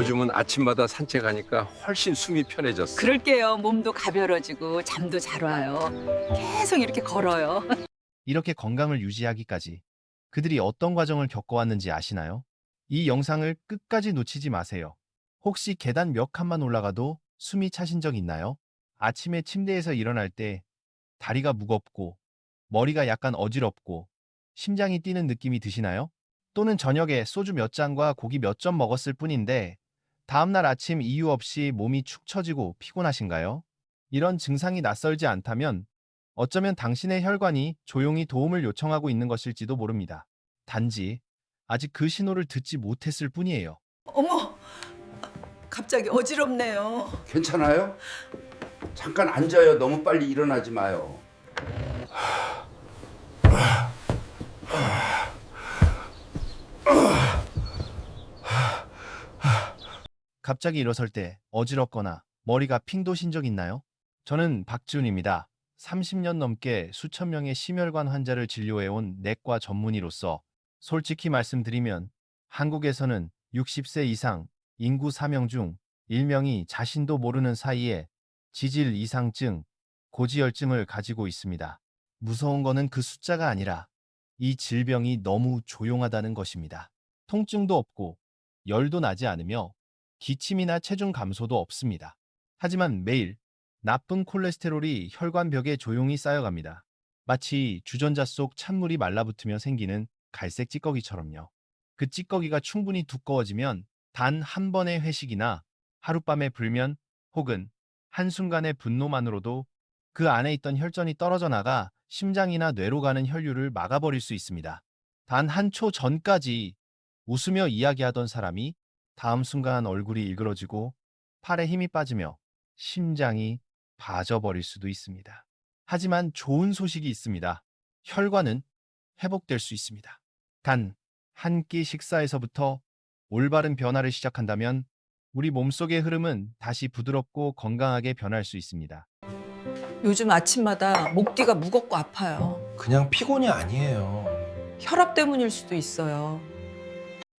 요즘은 아침마다 산책하니까 훨씬 숨이 편해졌어. 그럴게요. 몸도 가벼워지고 잠도 잘 와요. 계속 이렇게 걸어요. 이렇게 건강을 유지하기까지 그들이 어떤 과정을 겪어왔는지 아시나요? 이 영상을 끝까지 놓치지 마세요. 혹시 계단 몇 칸만 올라가도 숨이 차신 적 있나요? 아침에 침대에서 일어날 때 다리가 무겁고 머리가 약간 어지럽고 심장이 뛰는 느낌이 드시나요? 또는 저녁에 소주 몇 잔과 고기 몇 점 먹었을 뿐인데 다음날 아침 이유 없이 몸이 축 처지고 피곤하신가요? 이런 증상이 낯설지 않다면 어쩌면 당신의 혈관이 조용히 도움을 요청하고 있는 것일지도 모릅니다. 단지 아직 그 신호를 듣지 못했을 뿐이에요. 어머, 갑자기 어지럽네요. 괜찮아요? 잠깐 앉아요. 너무 빨리 일어나지 마요. 갑자기 일어설 때 어지럽거나 머리가 핑 도신 적 있나요? 저는 박지훈입니다. 30년 넘게 수천 명의 심혈관 환자를 진료해온 내과 전문의로서 솔직히 말씀드리면 한국에서는 60세 이상 인구 4명 중 1명이 자신도 모르는 사이에 지질 이상증, 고지혈증을 가지고 있습니다. 무서운 거는 그 숫자가 아니라 이 질병이 너무 조용하다는 것입니다. 통증도 없고 열도 나지 않으며 기침이나 체중 감소도 없습니다. 하지만 매일 나쁜 콜레스테롤이 혈관벽에 조용히 쌓여갑니다. 마치 주전자 속 찬물이 말라붙으며 생기는 갈색 찌꺼기처럼요. 그 찌꺼기가 충분히 두꺼워지면 단 한 번의 회식이나 하룻밤의 불면 혹은 한순간의 분노만으로도 그 안에 있던 혈전이 떨어져 나가 심장이나 뇌로 가는 혈류를 막아버릴 수 있습니다. 단 한 초 전까지 웃으며 이야기하던 사람이 다음 순간 얼굴이 일그러지고 팔에 힘이 빠지며 심장이 빠져버릴 수도 있습니다. 하지만 좋은 소식이 있습니다. 혈관은 회복될 수 있습니다. 단 한 끼 식사에서부터 올바른 변화를 시작한다면 우리 몸속의 흐름은 다시 부드럽고 건강하게 변할 수 있습니다. 요즘 아침마다 목 뒤가 무겁고 아파요. 그냥 피곤이 아니에요. 혈압 때문일 수도 있어요.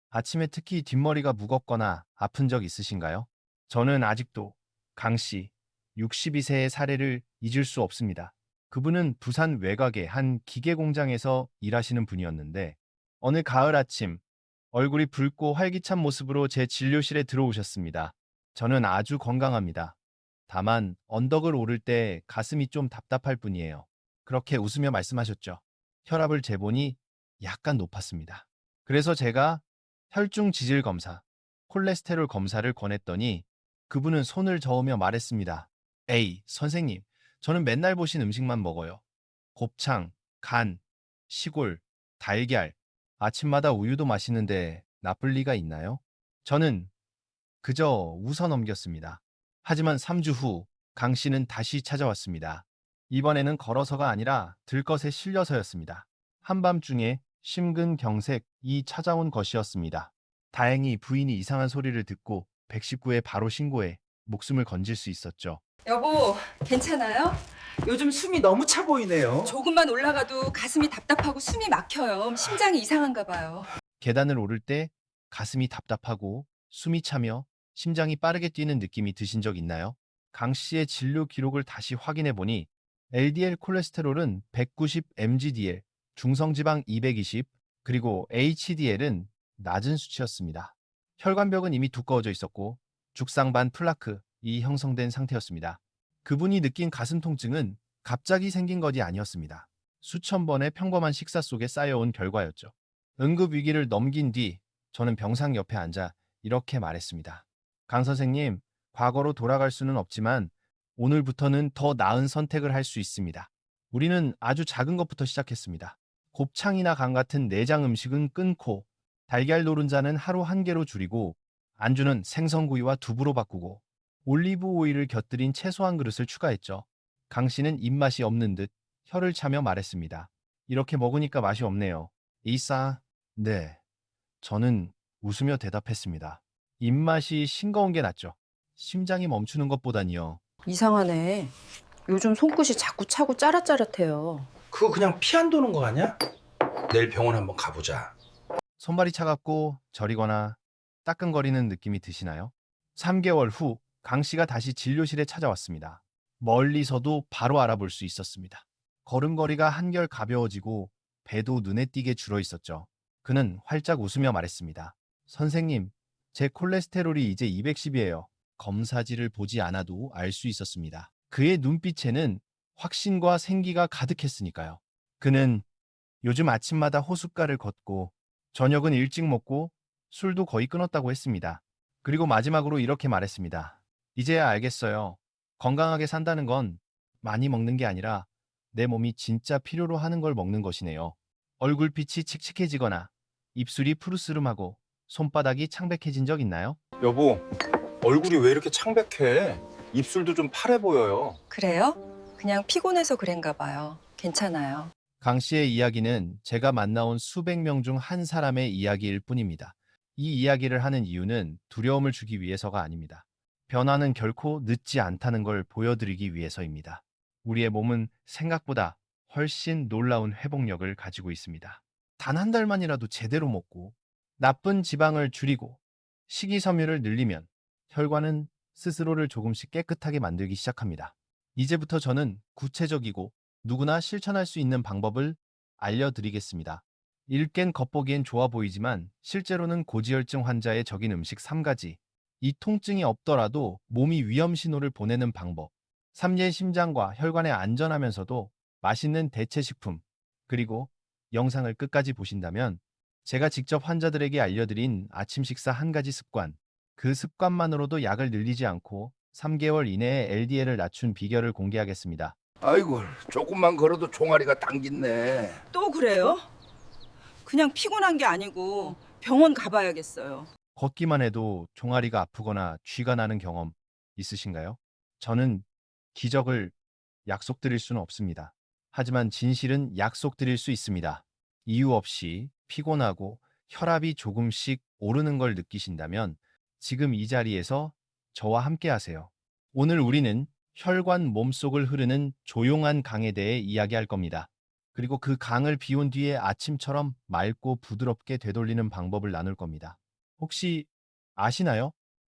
아침에 특히 뒷머리가 무겁거나 아픈 적 있으신가요? 저는 아직도 강 씨, 62세의 사례를 잊을 수 없습니다. 그분은 부산 외곽의 한 기계 공장에서 일하시는 분이었는데 어느 가을 아침 얼굴이 붉고 활기찬 모습으로 제 진료실에 들어오셨습니다. 저는 아주 건강합니다. 다만 언덕을 오를 때 가슴이 좀 답답할 뿐이에요. 그렇게 웃으며 말씀하셨죠. 혈압을 재보니 약간 높았습니다. 그래서 제가 혈중 지질 검사, 콜레스테롤 검사를 권했더니 그분은 손을 저으며 말했습니다. 에이, 선생님, 저는 맨날 보신 음식만 먹어요. 곱창, 간, 시골, 달걀, 아침마다 우유도 마시는데 나쁠 리가 있나요? 저는 그저 웃어 넘겼습니다. 하지만 3주 후 강 씨는 다시 찾아왔습니다. 이번에는 걸어서가 아니라 들것에 실려서였습니다. 한밤중에 심근경색이 찾아온 것이었습니다. 다행히 부인이 이상한 소리를 듣고 119에 바로 신고해 목숨을 건질 수 있었죠. 여보, 괜찮아요? 요즘 숨이 너무 차 보이네요. 조금만 올라가도 가슴이 답답하고 숨이 막혀요. 심장이 이상한가 봐요. 계단을 오를 때 가슴이 답답하고 숨이 차며 심장이 빠르게 뛰는 느낌이 드신 적 있나요? 강 씨의 진료 기록을 다시 확인해 보니 LDL 콜레스테롤은 190 mgdl, 중성지방 220, 그리고 HDL은 낮은 수치였습니다. 혈관벽은 이미 두꺼워져 있었고 죽상반 플라크이 형성된 상태였습니다. 그분이 느낀 가슴 통증은 갑자기 생긴 것이 아니었습니다. 수천 번의 평범한 식사 속에 쌓여온 결과였죠. 응급 위기를 넘긴 뒤 저는 병상 옆에 앉아 이렇게 말했습니다. 강 선생님, 과거로 돌아갈 수는 없지만 오늘부터는 더 나은 선택을 할 수 있습니다. 우리는 아주 작은 것부터 시작했습니다. 곱창이나 간 같은 내장 음식은 끊고 달걀 노른자는 하루 한 개로 줄이고 안주는 생선구이와 두부로 바꾸고 올리브 오일을 곁들인 채소 한 그릇을 추가했죠. 강 씨는 입맛이 없는 듯 혀를 차며 말했습니다. 이렇게 먹으니까 맛이 없네요. 이싸, 네. 저는 웃으며 대답했습니다. 입맛이 싱거운 게 낫죠. 심장이 멈추는 것보다니요. 이상하네. 요즘 손끝이 자꾸 차고 짜릿짜릿해요. 그거 그냥 피 안 도는 거 아니야? 내일 병원 한번 가보자. 손발이 차갑고 저리거나 따끔거리는 느낌이 드시나요? 3개월 후 강 씨가 다시 진료실에 찾아왔습니다. 멀리서도 바로 알아볼 수 있었습니다. 걸음걸이가 한결 가벼워지고 배도 눈에 띄게 줄어 있었죠. 그는 활짝 웃으며 말했습니다. 선생님, 제 콜레스테롤이 이제 210이에요. 검사지를 보지 않아도 알 수 있었습니다. 그의 눈빛에는 확신과 생기가 가득했으니까요. 그는 요즘 아침마다 호숫가를 걷고 저녁은 일찍 먹고 술도 거의 끊었다고 했습니다. 그리고 마지막으로 이렇게 말했습니다. 이제야 알겠어요. 건강하게 산다는 건 많이 먹는 게 아니라 내 몸이 진짜 필요로 하는 걸 먹는 것이네요. 얼굴빛이 칙칙해지거나 입술이 푸르스름하고 손바닥이 창백해진 적 있나요? 여보, 얼굴이 왜 이렇게 창백해? 입술도 좀 파래 보여요. 그래요? 그냥 피곤해서 그런가 봐요. 괜찮아요. 강 씨의 이야기는 제가 만나온 수백 명 중 한 사람의 이야기일 뿐입니다. 이 이야기를 하는 이유는 두려움을 주기 위해서가 아닙니다. 변화는 결코 늦지 않다는 걸 보여드리기 위해서입니다. 우리의 몸은 생각보다 훨씬 놀라운 회복력을 가지고 있습니다. 단 한 달만이라도 제대로 먹고 나쁜 지방을 줄이고 식이섬유를 늘리면 혈관은 스스로를 조금씩 깨끗하게 만들기 시작합니다. 이제부터 저는 구체적이고 누구나 실천할 수 있는 방법을 알려드리겠습니다. 읽기엔 겉보기엔 좋아 보이지만 실제로는 고지혈증 환자의 적인 음식 3가지, 이 통증이 없더라도 몸이 위험 신호를 보내는 방법, 삼리의 심장과 혈관에 안전하면서도 맛있는 대체 식품, 그리고 영상을 끝까지 보신다면 제가 직접 환자들에게 알려드린 아침 식사 1가지 습관, 그 습관만으로도 약을 늘리지 않고 3개월 이내에 LDL을 낮춘 비결을 공개하겠습니다. 아이고, 조금만 걸어도 종아리가 당긴네. 또 그래요? 그냥 피곤한 게 아니고 병원 가봐야겠어요. 걷기만 해도 종아리가 아프거나 쥐가 나는 경험 있으신가요? 저는 기적을 약속드릴 수는 없습니다. 하지만 진실은 약속드릴 수 있습니다. 이유 없이 피곤하고 혈압이 조금씩 오르는 걸 느끼신다면 지금 이 자리에서 저와 함께 하세요. 오늘 우리는 혈관 몸속을 흐르는 조용한 강에 대해 이야기할 겁니다. 그리고 그 강을 비운 뒤에 아침처럼 맑고 부드럽게 되돌리는 방법을 나눌 겁니다. 혹시 아시나요?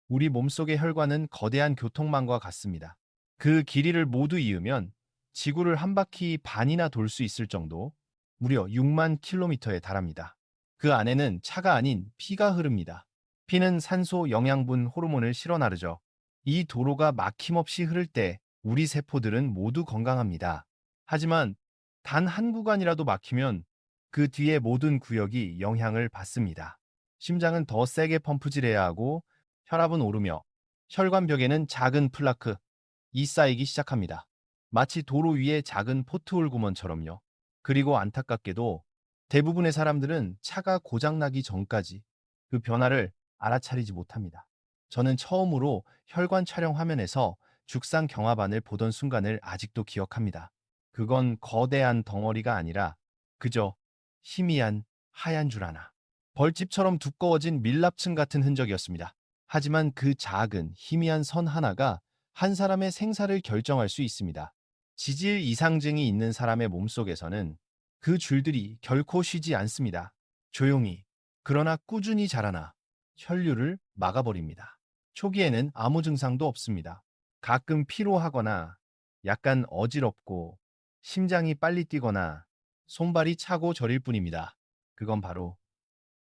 우리 몸속의 혈관은 거대한 교통망과 같습니다. 그 길이를 모두 이으면 지구를 한 바퀴 반이나 돌 수 있을 정도, 무려 6만 킬로미터에 달합니다. 그 안에는 차가 아닌 피가 흐릅니다. 피는 산소, 영양분, 호르몬을 실어 나르죠. 이 도로가 막힘없이 흐를 때 우리 세포들은 모두 건강합니다. 하지만 단 한 구간이라도 막히면 그 뒤에 모든 구역이 영향을 받습니다. 심장은 더 세게 펌프질해야 하고 혈압은 오르며 혈관벽에는 작은 플라크이 쌓이기 시작합니다. 마치 도로 위에 작은 포트홀 구멍처럼요. 그리고 안타깝게도 대부분의 사람들은 차가 고장나기 전까지 그 변화를 알아차리지 못합니다. 저는 처음으로 혈관 촬영 화면에서 죽상 경화반을 보던 순간을 아직도 기억합니다. 그건 거대한 덩어리가 아니라 그저 희미한 하얀 줄 하나. 벌집처럼 두꺼워진 밀랍층 같은 흔적이었습니다. 하지만 그 작은 희미한 선 하나가 한 사람의 생사를 결정할 수 있습니다. 지질 이상증이 있는 사람의 몸속에서는 그 줄들이 결코 쉬지 않습니다. 조용히, 그러나 꾸준히 자라나 혈류를 막아버립니다. 초기에는 아무 증상도 없습니다. 가끔 피로하거나 약간 어지럽고 심장이 빨리 뛰거나 손발이 차고 저릴 뿐입니다. 그건 바로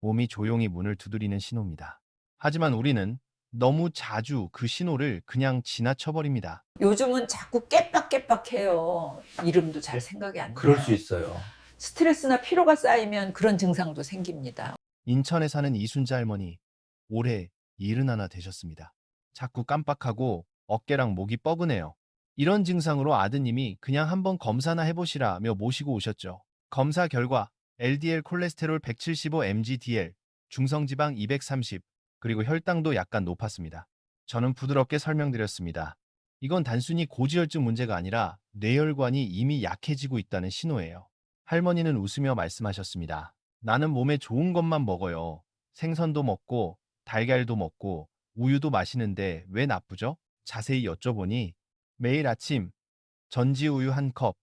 몸이 조용히 문을 두드리는 신호입니다. 하지만 우리는 너무 자주 그 신호를 그냥 지나쳐버립니다. 요즘은 자꾸 깨빡깨빡해요. 이름도 잘 생각이 안 나요. 그럴 수 있어요. 스트레스나 피로가 쌓이면 그런 증상도 생깁니다. 인천에 사는 이순자 할머니, 올해 71 되셨습니다. 자꾸 깜빡하고 어깨랑 목이 뻐근해요. 이런 증상으로 아드님이 그냥 한번 검사나 해보시라며 모시고 오셨죠. 검사 결과 LDL 콜레스테롤 175mg/dl, 중성지방 230, 그리고 혈당도 약간 높았습니다. 저는 부드럽게 설명드렸습니다. 이건 단순히 고지혈증 문제가 아니라 뇌혈관이 이미 약해지고 있다는 신호예요. 할머니는 웃으며 말씀하셨습니다. 나는 몸에 좋은 것만 먹어요. 생선도 먹고 달걀도 먹고 우유도 마시는데 왜 나쁘죠? 자세히 여쭤보니 매일 아침 전지우유 1컵,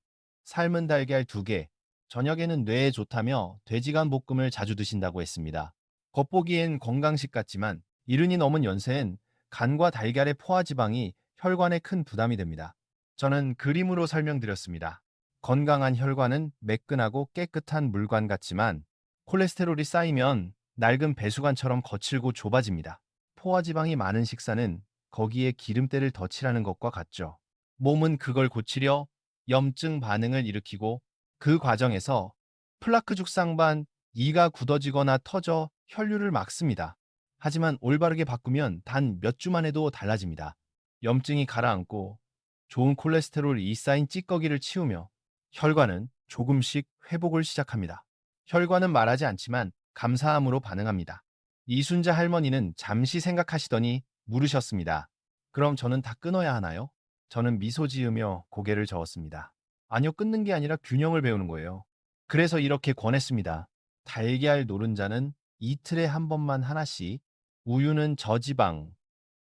삶은 달걀 2개, 저녁에는 뇌에 좋다며 돼지간 볶음을 자주 드신다고 했습니다. 겉보기엔 건강식 같지만 70이 넘은 연세엔 간과 달걀의 포화지방이 혈관에 큰 부담이 됩니다. 저는 그림으로 설명드렸습니다. 건강한 혈관은 매끈하고 깨끗한 물관 같지만 콜레스테롤이 쌓이면 낡은 배수관처럼 거칠고 좁아집니다. 포화지방이 많은 식사는 거기에 기름때를 더 칠하는 것과 같죠. 몸은 그걸 고치려 염증 반응을 일으키고 그 과정에서 플라크 죽상반, 이가 굳어지거나 터져 혈류를 막습니다. 하지만 올바르게 바꾸면 단 몇 주만 해도 달라집니다. 염증이 가라앉고 좋은 콜레스테롤이 쌓인 찌꺼기를 치우며 혈관은 조금씩 회복을 시작합니다. 혈관은 말하지 않지만 감사함으로 반응합니다. 이순자 할머니는 잠시 생각하시더니 물으셨습니다. 그럼 저는 다 끊어야 하나요? 저는 미소 지으며 고개를 저었습니다. 아니요, 끊는 게 아니라 균형을 배우는 거예요. 그래서 이렇게 권했습니다. 달걀 노른자는 이틀에 한 번만 하나씩, 우유는 저지방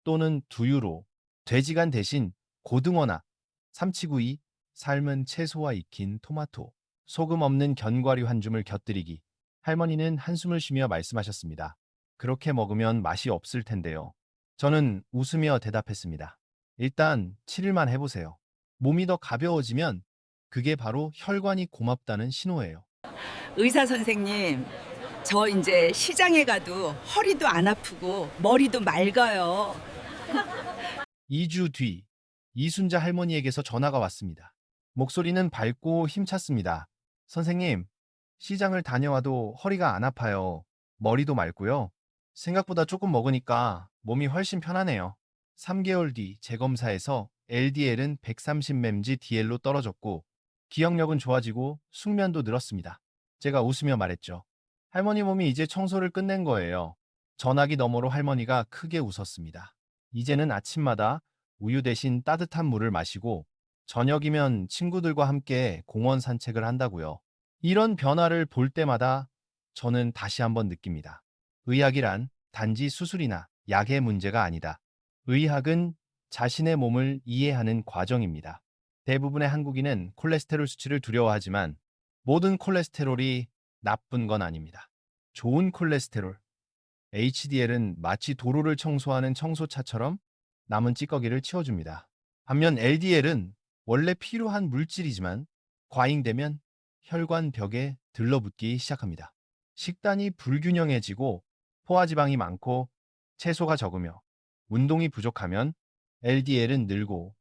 또는 두유로, 돼지간 대신 고등어나 삼치구이, 삶은 채소와 익힌 토마토, 소금 없는 견과류 한 줌을 곁들이기. 할머니는 한숨을 쉬며 말씀하셨습니다. 그렇게 먹으면 맛이 없을 텐데요. 저는 웃으며 대답했습니다. 일단 7일만 해보세요. 몸이 더 가벼워지면 그게 바로 혈관이 고맙다는 신호예요. 의사 선생님, 저 이제 시장에 가도 허리도 안 아프고 머리도 맑아요. 2주 뒤 이순자 할머니에게서 전화가 왔습니다. 목소리는 밝고 힘찼습니다. 선생님, 시장을 다녀와도 허리가 안 아파요. 머리도 맑고요. 생각보다 조금 먹으니까 몸이 훨씬 편하네요. 3개월 뒤 재검사에서 LDL은 130 mmDL로 떨어졌고 기억력은 좋아지고 숙면도 늘었습니다. 제가 웃으며 말했죠. 할머니 몸이 이제 청소를 끝낸 거예요. 전화기 너머로 할머니가 크게 웃었습니다. 이제는 아침마다 우유 대신 따뜻한 물을 마시고 저녁이면 친구들과 함께 공원 산책을 한다고요. 이런 변화를 볼 때마다 저는 다시 한번 느낍니다. 의학이란 단지 수술이나 약의 문제가 아니다. 의학은 자신의 몸을 이해하는 과정입니다. 대부분의 한국인은 콜레스테롤 수치를 두려워하지만 모든 콜레스테롤이 나쁜 건 아닙니다. 좋은 콜레스테롤, HDL은 마치 도로를 청소하는 청소차처럼 남은 찌꺼기를 치워줍니다. 반면 LDL은 원래 필요한 물질이지만 과잉되면 혈관 벽에 들러붙기 시작합니다. 식단이 불균형해지고 포화지방이 많고 채소가 적으며 운동이 부족하면 LDL은 늘고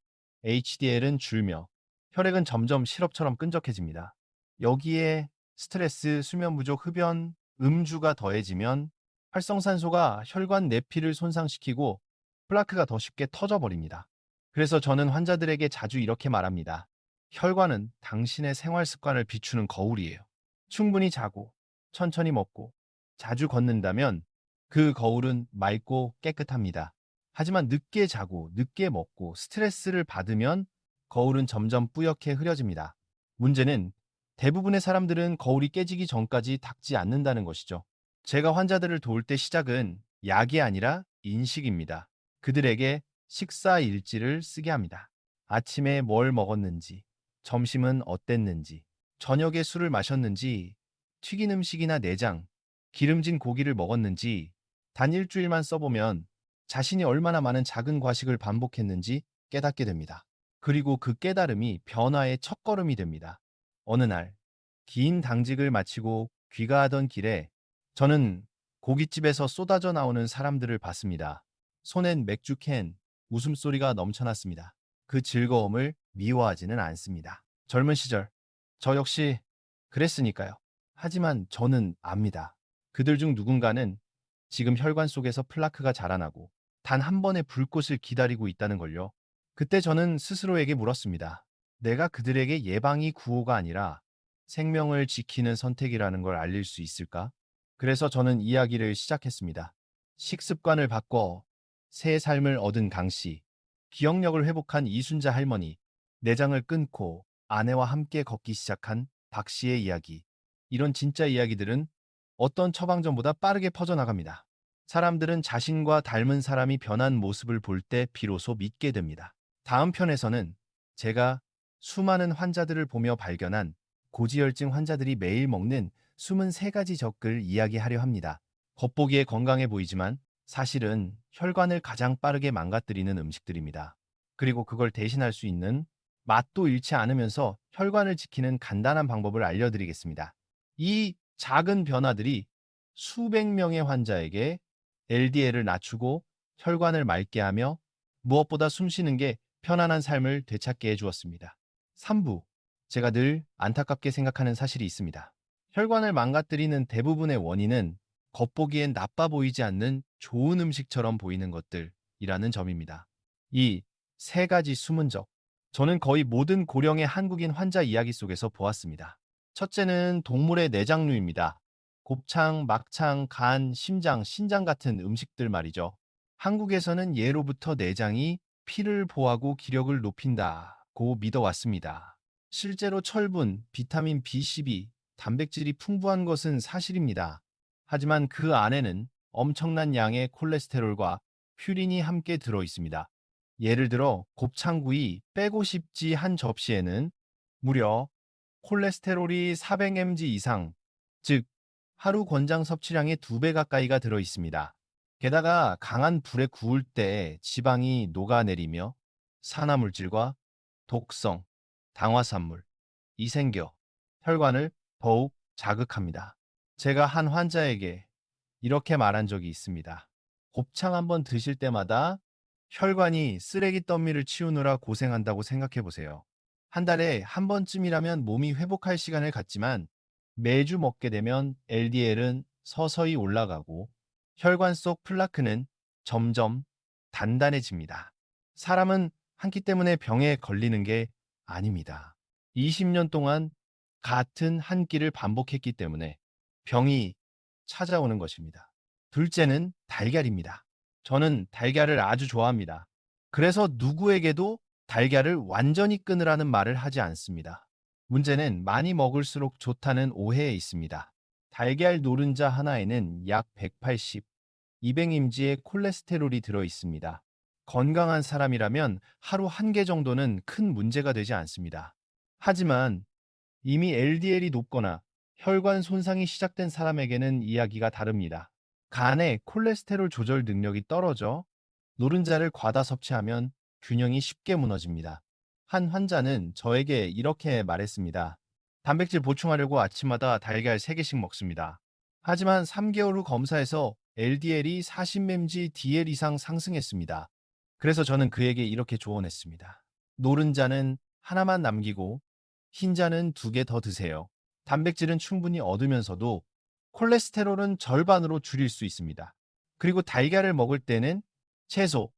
HDL은 줄며 혈액은 점점 시럽처럼 끈적해집니다. 여기에 스트레스, 수면 부족, 흡연, 음주가 더해지면 활성산소가 혈관 내피를 손상시키고 플라크가 더 쉽게 터져버립니다. 그래서 저는 환자들에게 자주 이렇게 말합니다. 혈관은 당신의 생활 습관을 비추는 거울이에요. 충분히 자고 천천히 먹고 자주 걷는다면 그 거울은 맑고 깨끗합니다. 하지만 늦게 자고 늦게 먹고 스트레스를 받으면 거울은 점점 뿌옇게 흐려집니다. 문제는 대부분의 사람들은 거울이 깨지기 전까지 닦지 않는다는 것이죠. 제가 환자들을 도울 때 시작은 약이 아니라 인식입니다. 그들에게 식사 일지를 쓰게 합니다. 아침에 뭘 먹었는지, 점심은 어땠는지, 저녁에 술을 마셨는지, 튀긴 음식이나 내장, 기름진 고기를 먹었는지 단 일주일만 써보면 자신이 얼마나 많은 작은 과식을 반복했는지 깨닫게 됩니다. 그리고 그 깨달음이 변화의 첫걸음이 됩니다. 어느 날 긴 당직을 마치고 귀가하던 길에 저는 고깃집에서 쏟아져 나오는 사람들을 봤습니다. 손엔 맥주캔, 웃음소리가 넘쳐났습니다. 그 즐거움을 미워하지는 않습니다. 젊은 시절 저 역시 그랬으니까요. 하지만 저는 압니다. 그들 중 누군가는 지금 혈관 속에서 플라크가 자라나고 단 한 번의 불꽃을 기다리고 있다는 걸요. 그때 저는 스스로에게 물었습니다. 내가 그들에게 예방이 구호가 아니라 생명을 지키는 선택이라는 걸 알릴 수 있을까? 그래서 저는 이야기를 시작했습니다. 식습관을 바꿔 새 삶을 얻은 강씨, 기억력을 회복한 이순자 할머니, 내장을 끊고 아내와 함께 걷기 시작한 박씨의 이야기. 이런 진짜 이야기들은 어떤 처방전보다 빠르게 퍼져나갑니다. 사람들은 자신과 닮은 사람이 변한 모습을 볼 때 비로소 믿게 됩니다. 다음 편에서는 제가 수많은 환자들을 보며 발견한 고지혈증 환자들이 매일 먹는 숨은 3가지 적을 이야기하려 합니다. 겉보기에 건강해 보이지만 사실은 혈관을 가장 빠르게 망가뜨리는 음식들입니다. 그리고 그걸 대신할 수 있는 맛도 잃지 않으면서 혈관을 지키는 간단한 방법을 알려드리겠습니다. 이 작은 변화들이 수백 명의 환자에게 LDL을 낮추고 혈관을 맑게 하며 무엇보다 숨쉬는 게 편안한 삶을 되찾게 해주었습니다. 3부, 제가 늘 안타깝게 생각하는 사실이 있습니다. 혈관을 망가뜨리는 대부분의 원인은 겉보기엔 나빠 보이지 않는 좋은 음식처럼 보이는 것들이라는 점입니다. 이 세 가지 숨은 적, 저는 거의 모든 고령의 한국인 환자 이야기 속에서 보았습니다. 첫째는 동물의 내장류입니다. 곱창, 막창, 간, 심장, 신장 같은 음식들 말이죠. 한국에서는 예로부터 내장이 피를 보하고 기력을 높인다고 믿어왔습니다. 실제로 철분, 비타민 B12, 단백질이 풍부한 것은 사실입니다. 하지만 그 안에는 엄청난 양의 콜레스테롤과 퓨린이 함께 들어 있습니다. 예를 들어 곱창구이 빼고 싶지 한 접시에는 무려 콜레스테롤이 400mg 이상, 즉 하루 권장 섭취량의 2배 가까이가 들어 있습니다. 게다가 강한 불에 구울 때 지방이 녹아내리며 산화물질과 독성, 당화산물, 이생겨, 혈관을 더욱 자극합니다. 제가 한 환자에게 이렇게 말한 적이 있습니다. 곱창 한번 드실 때마다 혈관이 쓰레기 더미를 치우느라 고생한다고 생각해 보세요. 한 달에 한 번쯤이라면 몸이 회복할 시간을 갖지만 매주 먹게 되면 LDL은 서서히 올라가고 혈관 속 플라크는 점점 단단해집니다. 사람은 한 끼 때문에 병에 걸리는 게 아닙니다. 20년 동안 같은 한 끼를 반복했기 때문에 병이 찾아오는 것입니다. 둘째는 달걀입니다. 저는 달걀을 아주 좋아합니다. 그래서 누구에게도 달걀을 완전히 끊으라는 말을 하지 않습니다. 문제는 많이 먹을수록 좋다는 오해에 있습니다. 달걀 노른자 하나에는 약 180, 200mg의 콜레스테롤이 들어 있습니다. 건강한 사람이라면 하루 한 개 정도는 큰 문제가 되지 않습니다. 하지만 이미 LDL이 높거나 혈관 손상이 시작된 사람에게는 이야기가 다릅니다. 간의 콜레스테롤 조절 능력이 떨어져 노른자를 과다 섭취하면 균형이 쉽게 무너집니다. 한 환자는 저에게 이렇게 말했습니다. 단백질 보충하려고 아침마다 달걀 3개씩 먹습니다. 하지만 3개월 후 검사에서 LDL이 40mg DL 이상 상승했습니다. 그래서 저는 그에게 이렇게 조언했습니다. 노른자는 하나만 남기고 흰자는 2개 더 드세요. 단백질은 충분히 얻으면서도 콜레스테롤은 절반으로 줄일 수 있습니다. 그리고 달걀을 먹을 때는 채소,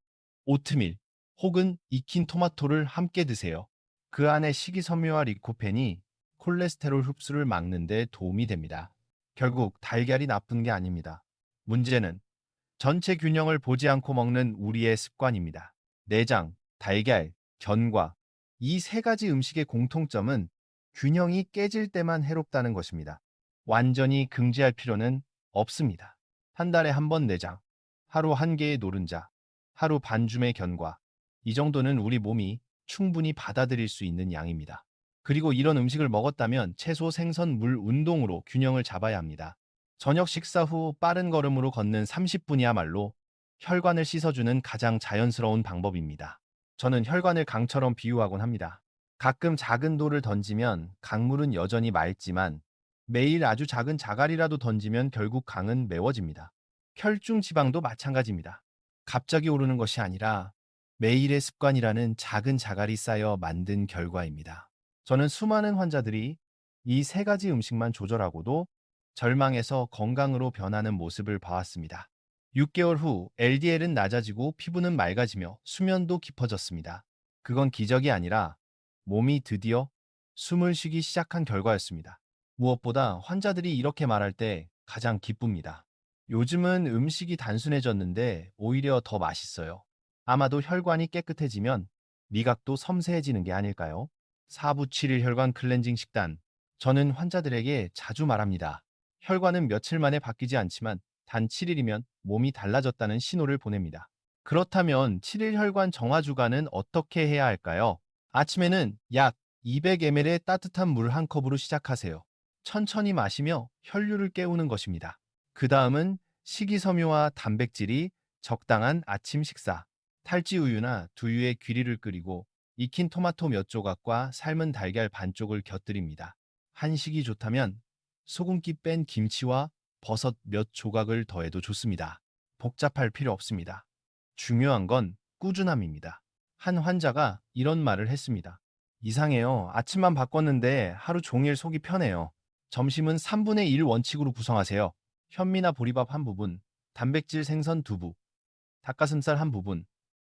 오트밀 혹은 익힌 토마토를 함께 드세요. 그 안에 식이섬유와 리코펜이 콜레스테롤 흡수를 막는 데 도움이 됩니다. 결국 달걀이 나쁜 게 아닙니다. 문제는 전체 균형을 보지 않고 먹는 우리의 습관입니다. 내장, 달걀, 견과 이 세 가지 음식의 공통점은 균형이 깨질 때만 해롭다는 것입니다. 완전히 금지할 필요는 없습니다. 한 달에 한 번 내장, 하루 한 개의 노른자, 하루 반줌의 견과. 이 정도는 우리 몸이 충분히 받아들일 수 있는 양입니다. 그리고 이런 음식을 먹었다면 채소, 생선, 물, 운동으로 균형을 잡아야 합니다. 저녁 식사 후 빠른 걸음으로 걷는 30분이야말로 혈관을 씻어주는 가장 자연스러운 방법입니다. 저는 혈관을 강처럼 비유하곤 합니다. 가끔 작은 돌을 던지면 강물은 여전히 맑지만 매일 아주 작은 자갈이라도 던지면 결국 강은 메워집니다. 혈중 지방도 마찬가지입니다. 갑자기 오르는 것이 아니라 매일의 습관이라는 작은 자갈이 쌓여 만든 결과입니다. 저는 수많은 환자들이 이 세 가지 음식만 조절하고도 절망에서 건강으로 변하는 모습을 봐왔습니다. 6개월 후 LDL은 낮아지고 피부는 맑아지며 수면도 깊어졌습니다. 그건 기적이 아니라 몸이 드디어 숨을 쉬기 시작한 결과였습니다. 무엇보다 환자들이 이렇게 말할 때 가장 기쁩니다. 요즘은 음식이 단순해졌는데 오히려 더 맛있어요. 아마도 혈관이 깨끗해지면 미각도 섬세해지는 게 아닐까요? 4부 7일 혈관 클렌징 식단. 저는 환자들에게 자주 말합니다. 혈관은 며칠 만에 바뀌지 않지만 단 7일이면 몸이 달라졌다는 신호를 보냅니다. 그렇다면 7일 혈관 정화 주간은 어떻게 해야 할까요? 아침에는 약 200ml의 따뜻한 물 한 컵으로 시작하세요. 천천히 마시며 혈류를 깨우는 것입니다. 그 다음은 식이섬유와 단백질이 적당한 아침 식사. 탈지 우유나 두유에 귀리를 끓이고 익힌 토마토 몇 조각과 삶은 달걀 반쪽을 곁들입니다. 한식이 좋다면 소금기 뺀 김치와 버섯 몇 조각을 더해도 좋습니다. 복잡할 필요 없습니다. 중요한 건 꾸준함입니다. 한 환자가 이런 말을 했습니다. 이상해요. 아침만 바꿨는데 하루 종일 속이 편해요. 점심은 3분의 1 원칙으로 구성하세요. 현미나 보리밥 한 부분, 단백질 생선 두부, 닭가슴살 한 부분,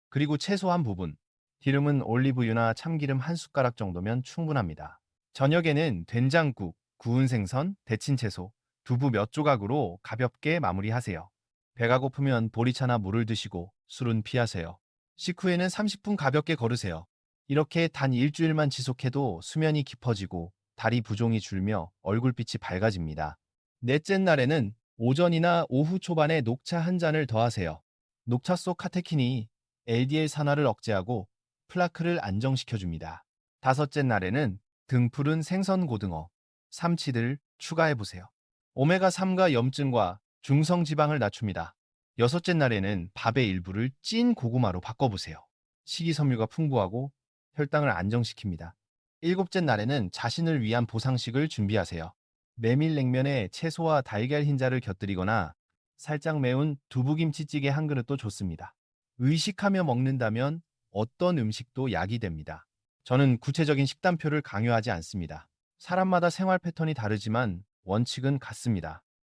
그리고 채소 한 부분, 기름은 올리브유나 참기름 한 숟가락 정도면 충분합니다. 저녁에는 된장국, 구운 생선, 데친 채소, 두부 몇 조각으로 가볍게 마무리하세요. 배가 고프면 보리차나 물을 드시고 술은 피하세요. 식후에는 30분 가볍게 걸으세요. 이렇게 단 일주일만 지속해도 수면이 깊어지고 다리 부종이 줄며 얼굴빛이 밝아집니다. 넷째 날에는 오전이나 오후 초반에 녹차 한 잔을 더하세요. 녹차 속 카테킨이 LDL 산화를 억제하고 플라크를 안정시켜줍니다. 다섯째 날에는 등푸른 생선 고등어, 삼치들 추가해보세요. 오메가3가 염증과 중성지방을 낮춥니다. 여섯째 날에는 밥의 일부를 찐 고구마로 바꿔보세요. 식이섬유가 풍부하고 혈당을 안정시킵니다. 일곱째 날에는 자신을 위한 보상식을 준비하세요. 메밀냉면에 채소와 달걀 흰자를 곁들이거나 살짝 매운 두부김치찌개 한 그릇도 좋습니다. 의식하며 먹는다면 어떤 음식도 약이 됩니다. 저는 구체적인 식단표를 강요하지 않습니다. 사람마다 생활 패턴이 다르지만 원칙은 같습니다.